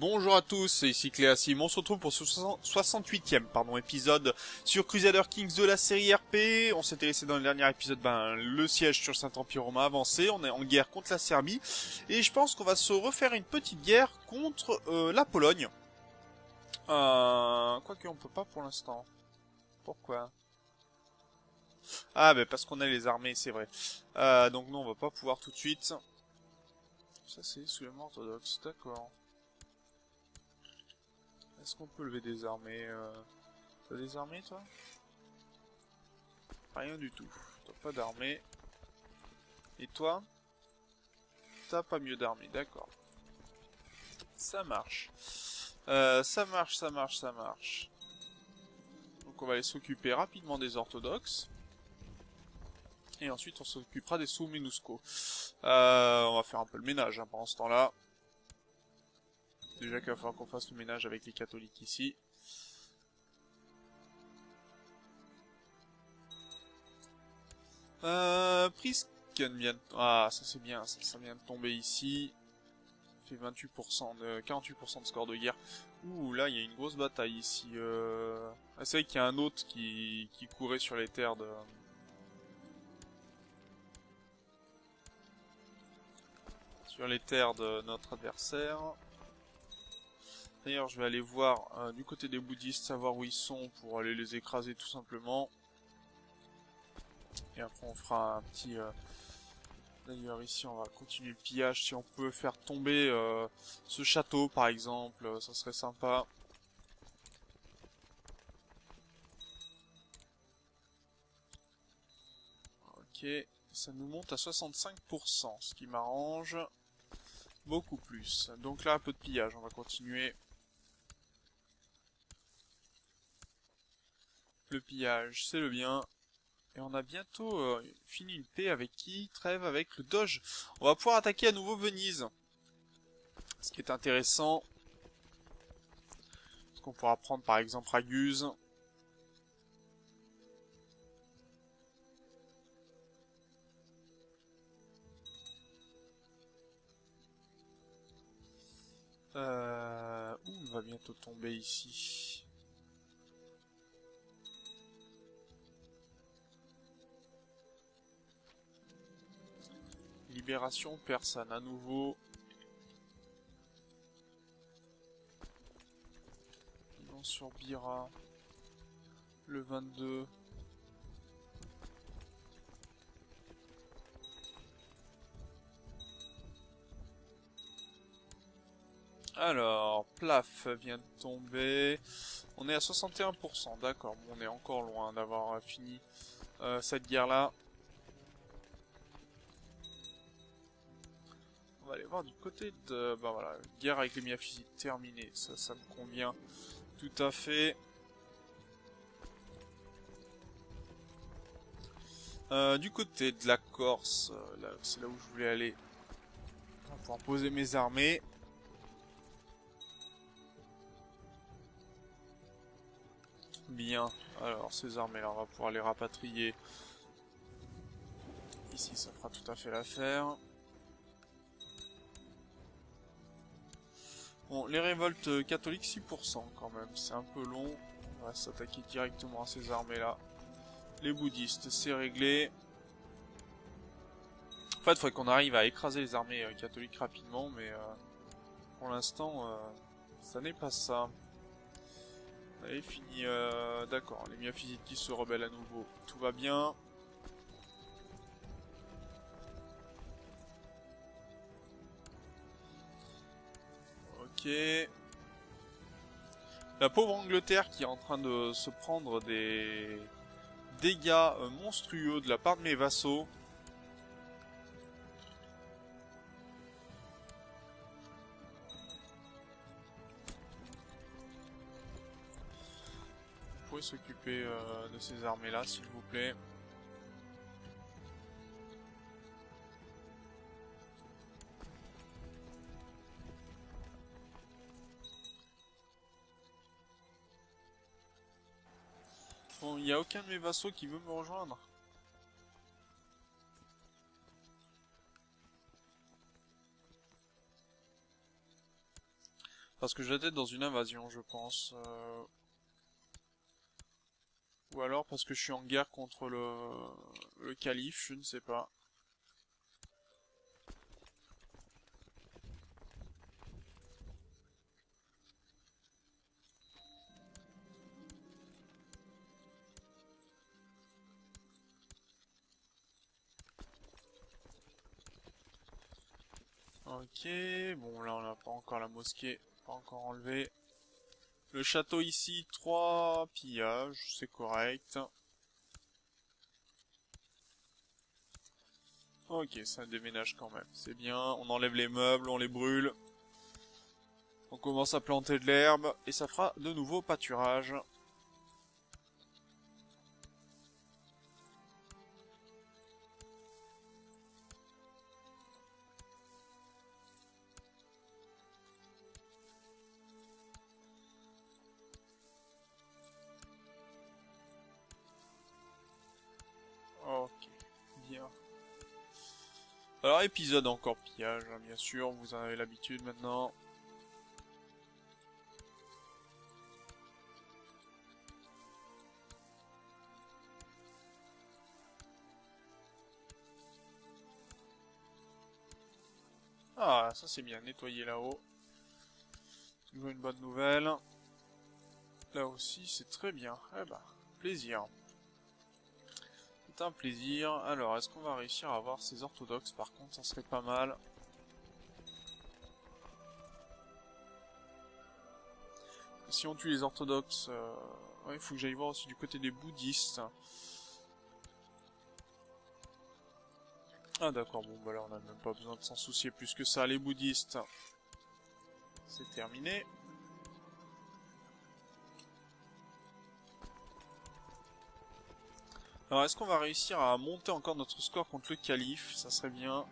Bonjour à tous, c'est ici Cléasim. On se retrouve pour ce 68e épisode sur Crusader Kings de la série RP. On s'était laissé dans le dernier épisode, le siège sur le Saint-Empire romain avancé. On est en guerre contre la Serbie. Et je pense qu'on va se refaire une petite guerre contre la Pologne. Quoique on peut pas pour l'instant. Pourquoi? Ah, parce qu'on a les armées, c'est vrai. Donc non, on va pas pouvoir tout de suite. Ça c'est soulèvement orthodoxe, d'accord. Est-ce qu'on peut lever des armées T'as des armées, toi? Rien du tout. T'as pas d'armée. Et toi? T'as pas mieux d'armée, d'accord. Ça marche. Ça marche. Donc on va aller s'occuper rapidement des orthodoxes. Et ensuite on s'occupera des sous-MINUSCO. On va faire un peu le ménage pendant ce temps-là. Déjà qu'il va falloir qu'on fasse le ménage avec les catholiques ici. Prisken vient de... Ah, ça c'est bien, ça vient de tomber ici. Ça fait 28% de... 48% de score de guerre. Ouh, là il y a une grosse bataille ici. Ah, c'est vrai qu'il y a un autre qui courait sur les terres de... Sur les terres de notre adversaire. D'ailleurs, je vais aller voir du côté des bouddhistes, savoir où ils sont pour aller les écraser tout simplement. Et après, on fera un petit... D'ailleurs, ici, on va continuer le pillage. Si on peut faire tomber ce château, par exemple, ça serait sympa. Ok, ça nous monte à 65%, ce qui m'arrange beaucoup plus. Donc là, un peu de pillage, on va continuer. Le pillage, c'est le bien. Et on a bientôt fini une paix avec qui? Trêve avec le Doge. On va pouvoir attaquer à nouveau Venise. Ce qui est intéressant. Parce qu'on pourra prendre par exemple Raguse. Où on va bientôt tomber ici? Libération persane à nouveau. Non, sur Bira. Le 22. Alors, Plaf vient de tomber. On est à 61%, d'accord. Bon, on est encore loin d'avoir fini cette guerre-là. On va aller voir du côté de... voilà, guerre avec les Miaphysites terminée. Ça me convient tout à fait. Du côté de la Corse, c'est là où je voulais aller. On va pouvoir poser mes armées. Bien, alors ces armées-là, on va pouvoir les rapatrier. Ici, ça fera tout à fait l'affaire. Bon, les révoltes catholiques, 6% quand même, c'est un peu long. On va s'attaquer directement à ces armées-là. Les bouddhistes, c'est réglé. En fait, il faudrait qu'on arrive à écraser les armées catholiques rapidement, mais pour l'instant, ça n'est pas ça. Allez, fini. D'accord, les Miaphysites qui se rebellent à nouveau. Tout va bien. Ok. La pauvre Angleterre qui est en train de se prendre des dégâts monstrueux de la part de mes vassaux. Vous pouvez s'occuper de ces armées-là, s'il vous plaît. Bon, il n'y a aucun de mes vassaux qui veut me rejoindre. Parce que je vais être dans une invasion, je pense. Ou alors parce que je suis en guerre contre le calife, je ne sais pas. Ok, bon là on n'a pas encore la mosquée, pas encore enlevé. Le château ici, 3 pillages, c'est correct. Ok, ça déménage quand même, c'est bien. On enlève les meubles, on les brûle. On commence à planter de l'herbe et ça fera de nouveaux pâturages. Ok, bien. Alors épisode encore pillage, hein, bien sûr, vous en avez l'habitude maintenant. Ah, ça c'est bien, nettoyer là-haut. Toujours une bonne nouvelle. Là aussi, c'est très bien. Eh ben, plaisir. C'est un plaisir. Alors, est-ce qu'on va réussir à avoir ces orthodoxes? Par contre, ça serait pas mal. Si on tue les orthodoxes... ouais, il faut que j'aille voir aussi du côté des bouddhistes. Ah d'accord, bon bah là on n'a même pas besoin de s'en soucier plus que ça. Les bouddhistes, c'est terminé. Alors est-ce qu'on va réussir à monter encore notre score contre le calife? Ça serait bien.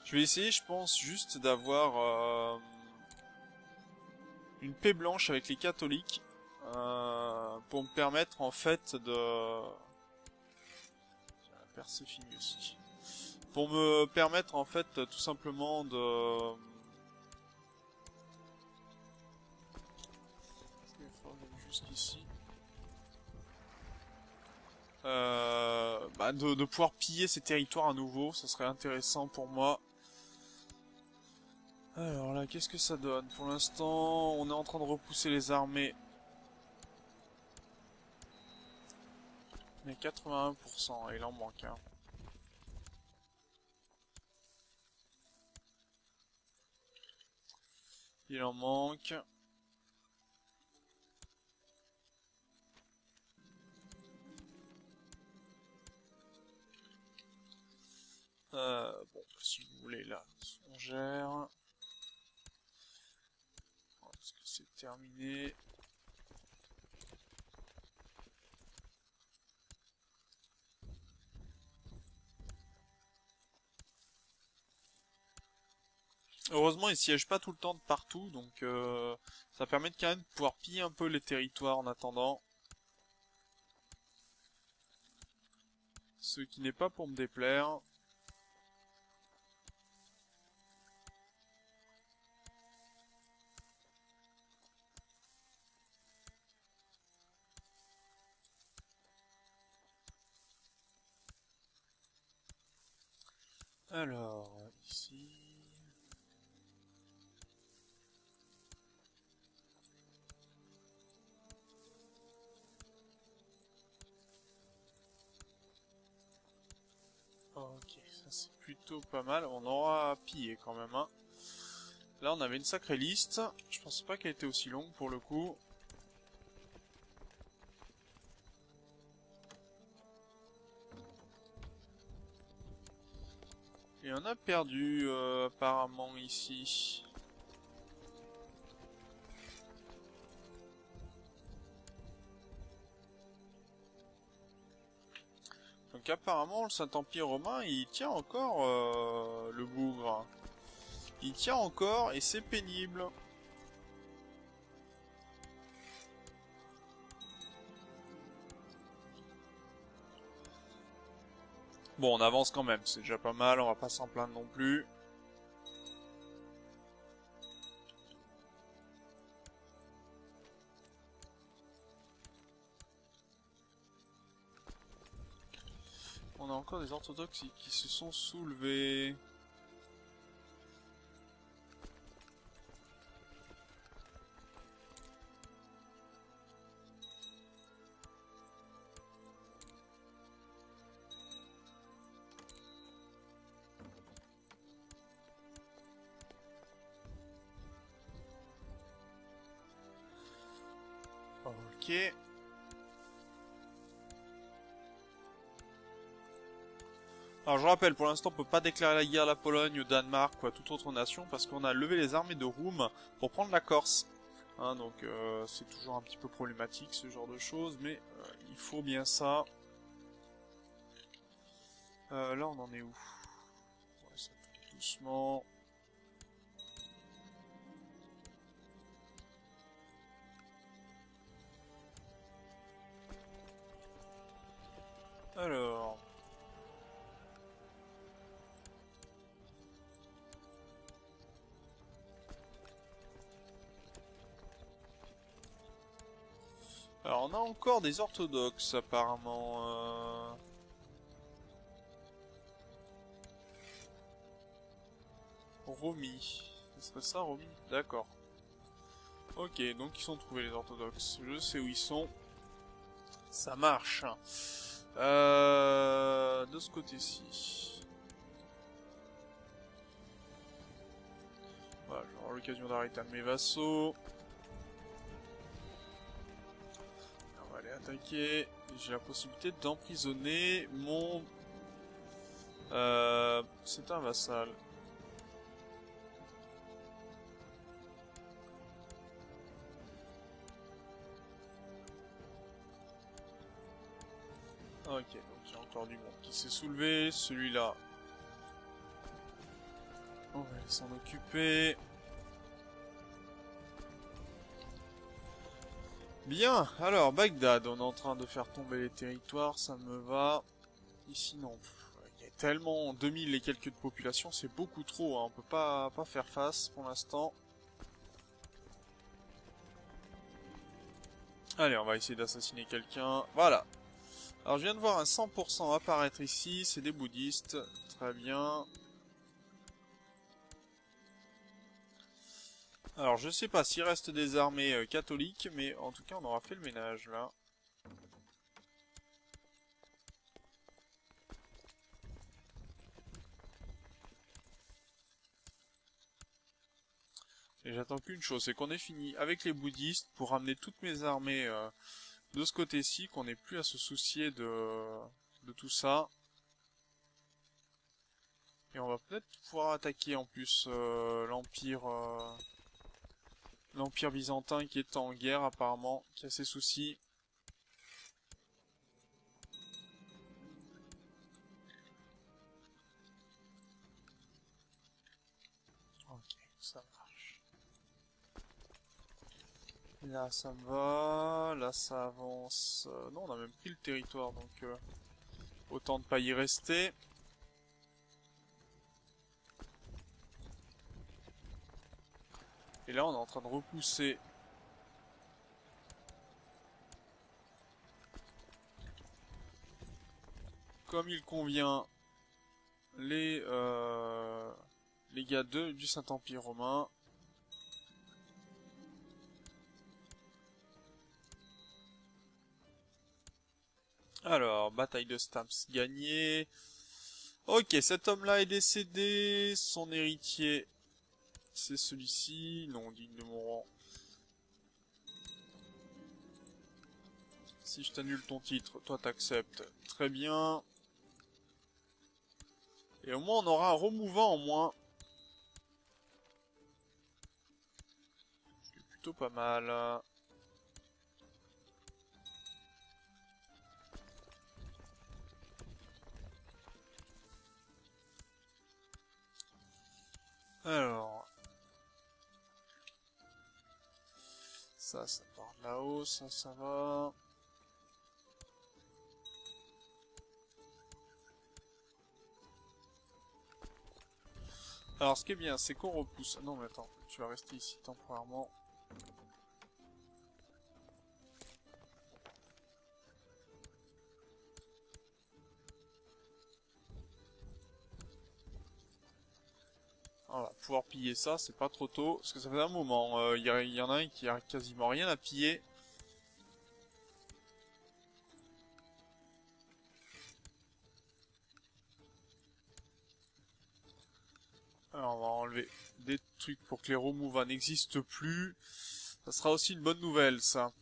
Je vais essayer, je pense, juste d'avoir une paix blanche avec les catholiques. Pour me permettre en fait de... La Perséphine aussi. Pour me permettre en fait tout simplement de... Jusqu'ici. Bah de pouvoir piller ces territoires à nouveau, ça serait intéressant pour moi. Alors là, qu'est-ce que ça donne? Pour l'instant, on est en train de repousser les armées. On est 81%, et il en manque un. Il en manque. Bon, si vous voulez, là, on gère. Est-ce que c'est terminé? Heureusement, ils siègent pas tout le temps de partout, donc ça permet de quand même de pouvoir piller un peu les territoires en attendant. Ce qui n'est pas pour me déplaire. Alors, ici... Ok, ça c'est plutôt pas mal. On aura pillé quand même, hein. Là, on avait une sacrée liste. Je pensais pas qu'elle était aussi longue pour le coup. Et on a perdu, apparemment, ici. Donc apparemment, le Saint-Empire romain, il tient encore, le bougre. Il tient encore, et c'est pénible. Bon, on avance quand même, c'est déjà pas mal, on va pas s'en plaindre non plus. On a encore des orthodoxes qui se sont soulevés. Ok. Alors je rappelle, pour l'instant on peut pas déclarer la guerre à la Pologne, au Danemark ou à toute autre nation parce qu'on a levé les armées de Roum pour prendre la Corse. Hein, donc c'est toujours un petit peu problématique ce genre de choses, mais il faut bien ça. Là on en est où? Ouais, ça tourne doucement. Alors... Alors on a encore des orthodoxes apparemment. Romy. Ce serait ça Romy? D'accord. Ok, donc ils sont trouvés les orthodoxes. Je sais où ils sont. Ça marche. De ce côté-ci. Voilà, j'aurai l'occasion d'arrêter un de mes vassaux. On va aller attaquer. J'ai la possibilité d'emprisonner mon... c'est un vassal. Ok, donc il y a encore du monde qui s'est soulevé. Celui-là, on va aller s'en occuper. Bien, alors Bagdad, on est en train de faire tomber les territoires, ça me va. Ici non, il y a tellement 2000 et quelques de population, c'est beaucoup trop, hein. On peut pas faire face pour l'instant. Allez, on va essayer d'assassiner quelqu'un, voilà. Alors je viens de voir un 100% apparaître ici, c'est des bouddhistes, très bien. Alors je sais pas s'il reste des armées catholiques, mais en tout cas on aura fait le ménage là. Et j'attends qu'une chose, c'est qu'on ait fini avec les bouddhistes pour ramener toutes mes armées de ce côté-ci, qu'on n'ait plus à se soucier de tout ça. Et on va peut-être pouvoir attaquer en plus l'Empire byzantin qui est en guerre apparemment, qui a ses soucis. Ok, ça marche. Là ça me va, là ça avance. Non, on a même pris le territoire, donc autant ne pas y rester. Et là on est en train de repousser comme il convient les gars du Saint-Empire romain. Alors, bataille de Stams gagnée. Ok, cet homme-là est décédé. Son héritier, c'est celui-ci. Non, digne de mon rang. Si je t'annule ton titre, toi t'acceptes. Très bien. Et au moins on aura un remouvant en moins. C'est plutôt pas mal. Alors. Ça part de là-haut. Ça va. Alors, ce qui est bien, c'est qu'on repousse... Non, mais attends, tu vas rester ici temporairement. On va pouvoir piller ça, c'est pas trop tôt, parce que ça fait un moment. Il y en a un qui a quasiment rien à piller. Alors, on va enlever des trucs pour que les remove n'existent plus. Ça sera aussi une bonne nouvelle, ça.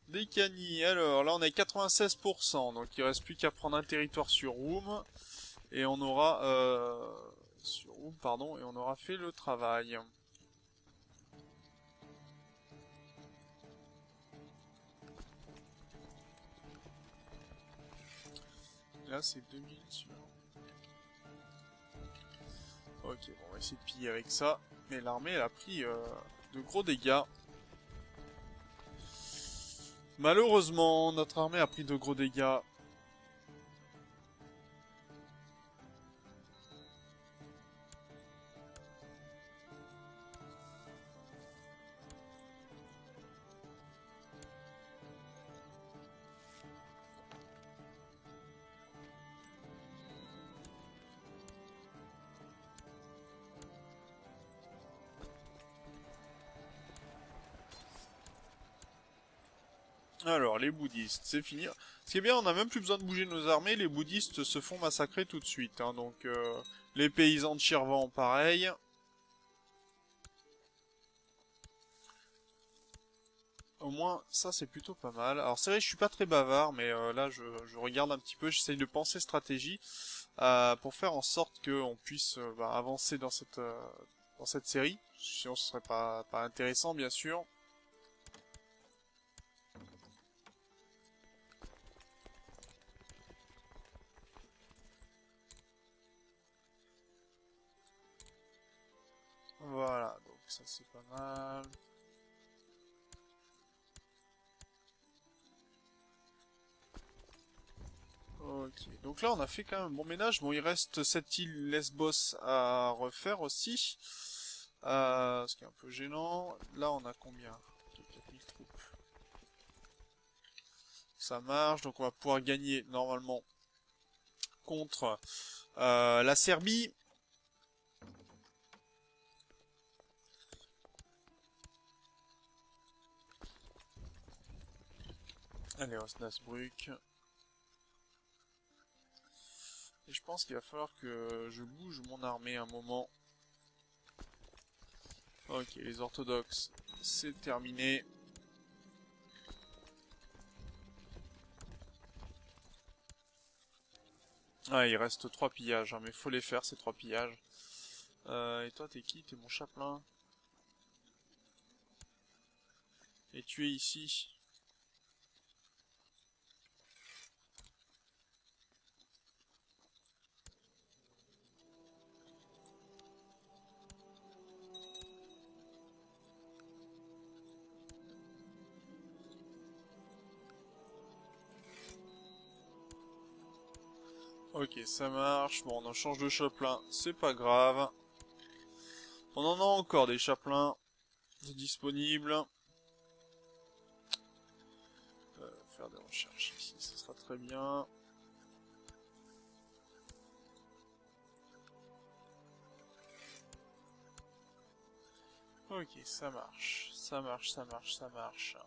Des canis. Alors, là, on est à 96%, donc il reste plus qu'à prendre un territoire sur Room. Et on aura... sur Room, pardon, et on aura fait le travail. Là, c'est 2000 sur... Ok, bon, on va essayer de piller avec ça. Mais l'armée, elle a pris de gros dégâts. Malheureusement, notre armée a pris de gros dégâts. Alors, les bouddhistes, c'est fini. Ce qui est bien, on n'a même plus besoin de bouger nos armées, les bouddhistes se font massacrer tout de suite. Hein, donc, les paysans de Shirvan, pareil. Au moins, ça c'est plutôt pas mal. Alors c'est vrai, je suis pas très bavard, mais là je regarde un petit peu, j'essaye de penser stratégie pour faire en sorte qu'on puisse avancer dans cette série. Sinon ce serait pas intéressant, bien sûr. Voilà, donc ça c'est pas mal. Ok, donc là on a fait quand même un bon ménage. Bon, il reste cette île Lesbos à refaire aussi. Ce qui est un peu gênant. Là on a combien? 4000 troupes. Ça marche, donc on va pouvoir gagner normalement contre la Serbie. Allez, Osnabrück. Et je pense qu'il va falloir que je bouge mon armée un moment. Ok, les orthodoxes, c'est terminé. Ah, il reste 3 pillages, hein, mais faut les faire ces 3 pillages. Et toi, t'es qui? T'es mon chapelain. Et tu es ici. Ok, ça marche. Bon, on en change de chapelain, c'est pas grave. On en a encore des chapelains disponibles. Faire des recherches ici, ça sera très bien. Ok, ça marche, ça marche, ça marche, ça marche.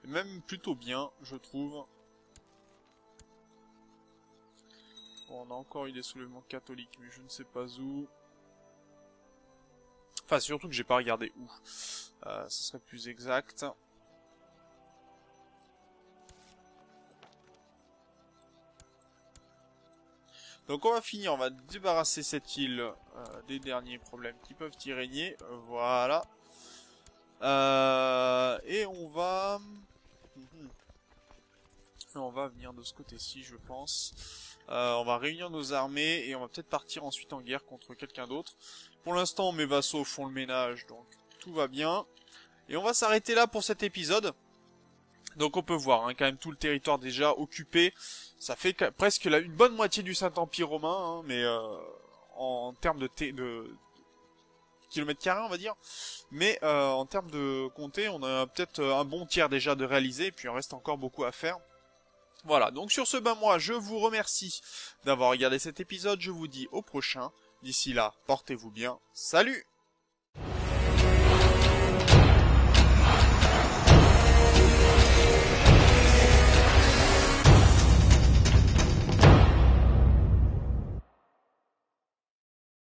Et même plutôt bien, je trouve. Bon, on a encore eu des soulèvements catholiques, mais je ne sais pas où. Enfin, surtout que j'ai pas regardé où. Ce serait plus exact. Donc on va finir, on va débarrasser cette île des derniers problèmes qui peuvent y régner. Voilà. Et on va... On va venir de ce côté-ci, je pense. On va réunir nos armées et on va peut-être partir ensuite en guerre contre quelqu'un d'autre. Pour l'instant, mes vassaux font le ménage, donc tout va bien. Et on va s'arrêter là pour cet épisode. Donc on peut voir hein, quand même tout le territoire déjà occupé. Ça fait presque une bonne moitié du Saint-Empire romain, hein, mais en termes de kilomètres carrés, on va dire. Mais en termes de comté, on a peut-être un bon tiers déjà de réalisé, et puis il reste encore beaucoup à faire. Voilà, donc sur ce, moi, je vous remercie d'avoir regardé cet épisode. Je vous dis au prochain. D'ici là, portez-vous bien. Salut!